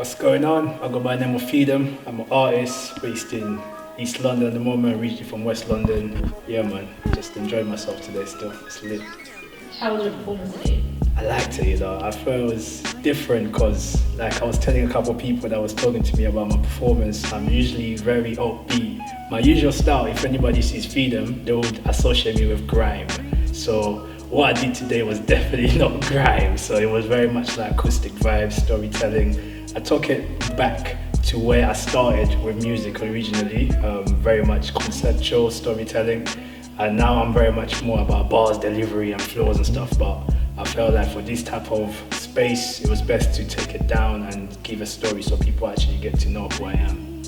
What's going on? I go by the name of Feedem. I'm an artist based in East London at the moment, originally from West London. Yeah man, just enjoying myself today still. It's lit. How was your performance today? I liked it, I thought it was different because like I was telling a couple of people that was talking to me about my performance. I'm usually very upbeat. My usual style, if anybody sees Feedem, they would associate me with grime. So what I did today was definitely not grime. So it was very much like acoustic vibes, storytelling. I took it back to where I started with music originally, very much conceptual storytelling, and now I'm very much more about bars, delivery and flows and stuff, but I felt like for this type of space it was best to take it down and give a story so people actually get to know who I am.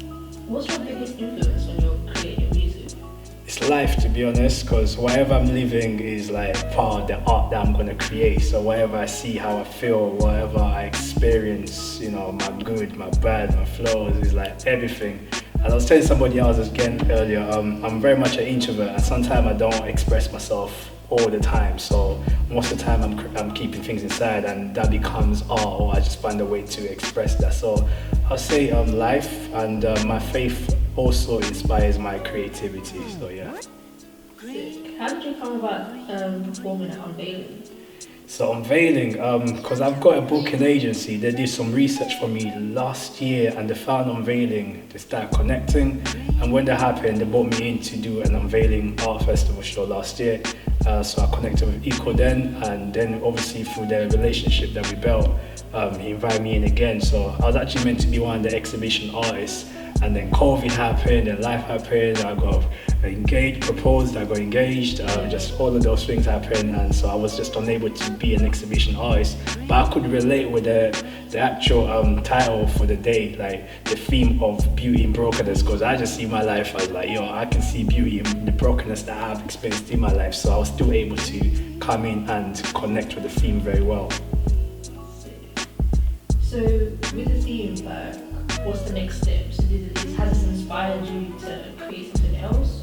What's your biggest influence when you're creating music? It's life, to be honest, because whatever I'm living is like part of the art that I'm going to create. So whatever I see, how I feel, whatever I experience, my good, my bad, my flaws, is like everything. And I was telling somebody else again earlier, I'm very much an introvert and sometimes I don't express myself all the time. So most of the time I'm keeping things inside and that becomes art, or I just find a way to express that. So I'll say life and my faith also inspires my creativity, so yeah. Sick. How did you come about performing at Unveiling? So Unveiling, because I've got a booking agency, they did some research for me last year and they found Unveiling, they started connecting, and when that happened they brought me in to do an Unveiling art festival show last year. So I connected with Eco then, and then obviously through the relationship that we built, he invited me in again. So I was actually meant to be one of the exhibition artists, and then COVID happened and life happened. I got proposed, I got engaged, just all of those things happened, and so I was just unable to be an exhibition artist. But I could relate with the actual title for the day, like the theme of beauty in brokenness, because I just see my life as like, I can see beauty in the brokenness that I have experienced in my life. So I was still able to come in and connect with the theme very well. So with the theme, what's the next step? So has this inspired you to create something else?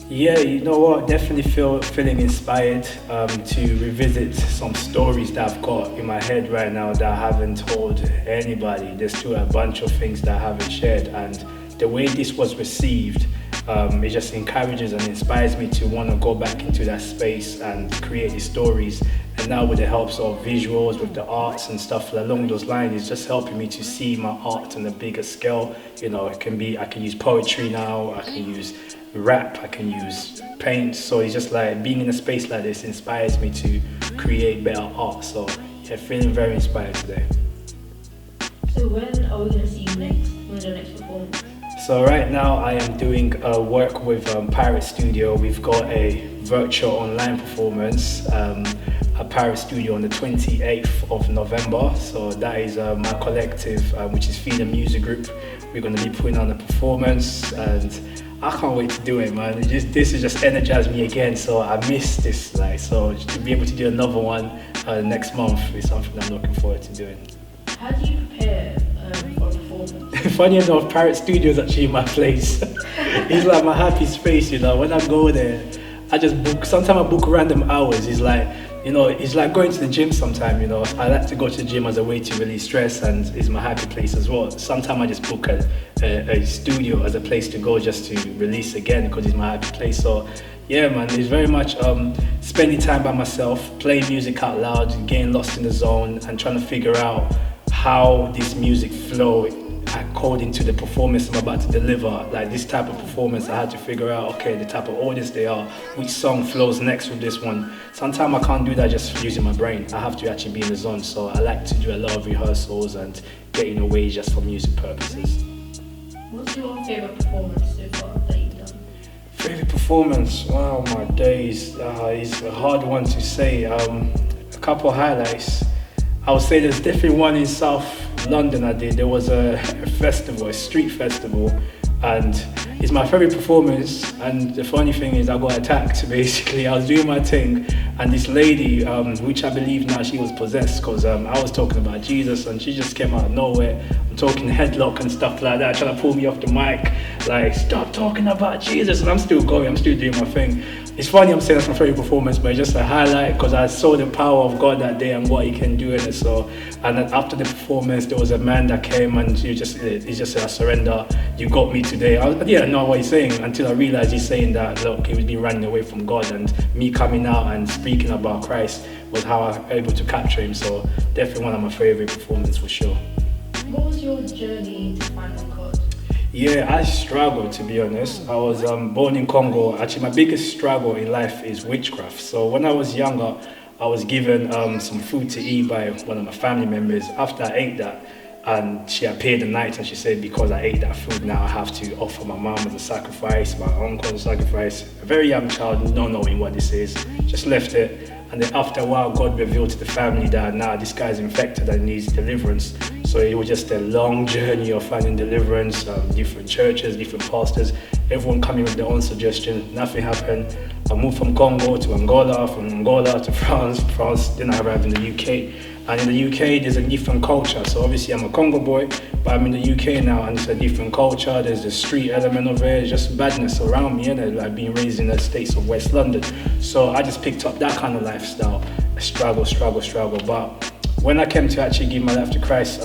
Yeah, you know what, definitely feeling inspired to revisit some stories that I've got in my head right now that I haven't told anybody. There's still a bunch of things that I haven't shared, and the way this was received, it just encourages and inspires me to want to go back into that space and create these stories. And now with the helps of visuals, with the arts and stuff along those lines, it's just helping me to see my art on a bigger scale. I can use poetry now, I can use rap, I can use paint. So it's just like being in a space like this inspires me to create better art. So yeah, feeling very inspired today. So when are we going to see you next? When's your next performance? So right now I am doing work with Pirate Studio. We've got a virtual online performance at Pirate Studio on the 28th of November. So that is my collective, which is Feed Music Group. We're going to be putting on a performance and I can't wait to do it, man. This has just energized me again, so I miss this. So to be able to do another one next month is something I'm looking forward to doing. How do you prepare for a performance? Funny enough, Pirate Studio is actually my place. It's like my happy space, when I go there, I just book. Sometimes I book random hours. It's like, it's like going to the gym sometimes, I like to go to the gym as a way to release stress, and it's my happy place as well. Sometimes I just book a studio as a place to go just to release again, because it's my happy place. So yeah man, it's very much spending time by myself, playing music out loud, getting lost in the zone and trying to figure out how this music flow according to the performance I'm about to deliver. Like this type of performance, I had to figure out, okay, the type of audience they are, which song flows next with this one. Sometimes I can't do that just using my brain. I have to actually be in the zone. So I like to do a lot of rehearsals and getting away just for music purposes. What's your favourite performance so far that you've done? Favourite performance? Wow, my days. It's a hard one to say. A couple of highlights. I would say there's definitely one in South London I did. There was a festival, a street festival, and it's my favorite performance. And the funny thing is I got attacked basically. I was doing my thing and this lady, which I believe now she was possessed, because I was talking about Jesus and she just came out of nowhere. I'm talking headlock and stuff like that, trying to pull me off the mic, like stop talking about Jesus, and I'm still going, I'm still doing my thing. It's funny I'm saying that's my favorite performance, but it's just a highlight because I saw the power of God that day and what He can do in it. So, and then after the performance, there was a man that came and he just said, "I surrender. You got me today." I didn't know what he's saying until I realized he's saying that, look, he was been running away from God, and me coming out and speaking about Christ was how I was able to capture him. So definitely one of my favorite performances for sure. What was your journey to finding God? Yeah, I struggled, to be honest. I was born in Congo. Actually, my biggest struggle in life is witchcraft. So when I was younger, I was given some food to eat by one of my family members. After I ate that, and she appeared the night and she said, because I ate that food, now I have to offer my mom as a sacrifice, my uncle as a sacrifice. A very young child, not knowing what this is, just left it. And then after a while, God revealed to the family that now this guy's infected and needs deliverance. So it was just a long journey of finding deliverance, different churches, different pastors, everyone coming with their own suggestions. Nothing happened. I moved from Congo to Angola, from Angola to France, then I arrived in the UK. And in the UK, there's a different culture. So obviously I'm a Congo boy, but I'm in the UK now and it's a different culture. There's the street element of it, it's just badness around me, and like being raised in the states of West London. So I just picked up that kind of lifestyle. I struggle. But when I came to actually give my life to Christ,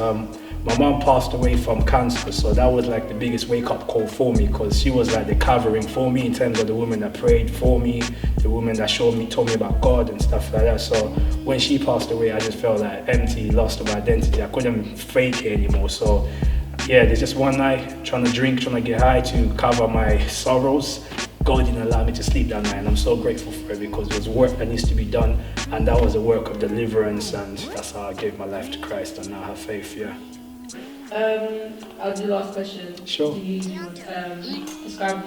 my mom passed away from cancer, so that was like the biggest wake-up call for me, because she was like the covering for me in terms of the woman that prayed for me, the woman that told me about God and stuff like that. So when she passed away, I just felt like empty, lost of identity. I couldn't fake it anymore. So yeah, there's just one night trying to get high to cover my sorrows. God didn't allow me to sleep that night, and I'm so grateful for it, because there's work that needs to be done, and that was a work of deliverance, and that's how I gave my life to Christ and now have faith. Yeah. I'll do the last question. Sure. Do you describe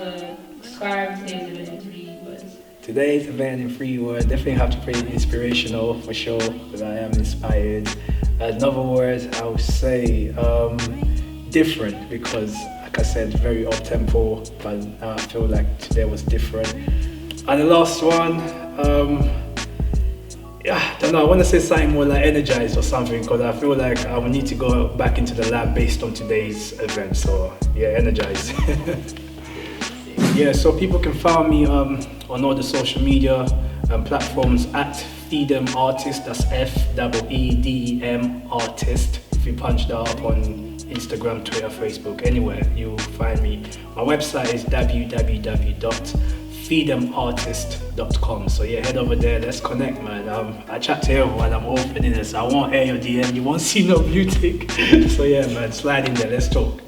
today's event in 3 words? Today's event in 3 words, definitely have to pray inspirational for sure, because I am inspired. Another word I would say different, because like I said, very up tempo, but I feel like today was different. And the last one, I don't know, I want to say something more like energized or something, because I feel like I will need to go back into the lab based on today's event. So yeah, energized. Yeah, so people can find me on all the social media platforms at feedemartist. That's FEEDEM artist. If you punch that up on Instagram, Twitter, Facebook, anywhere, you'll find me. My website is www.feedemartist.com. So yeah, head over there, let's connect, man. I chat to everyone, I'm open in this. I won't air your DM, you won't see no blue tick. So yeah, man, slide in there, let's talk.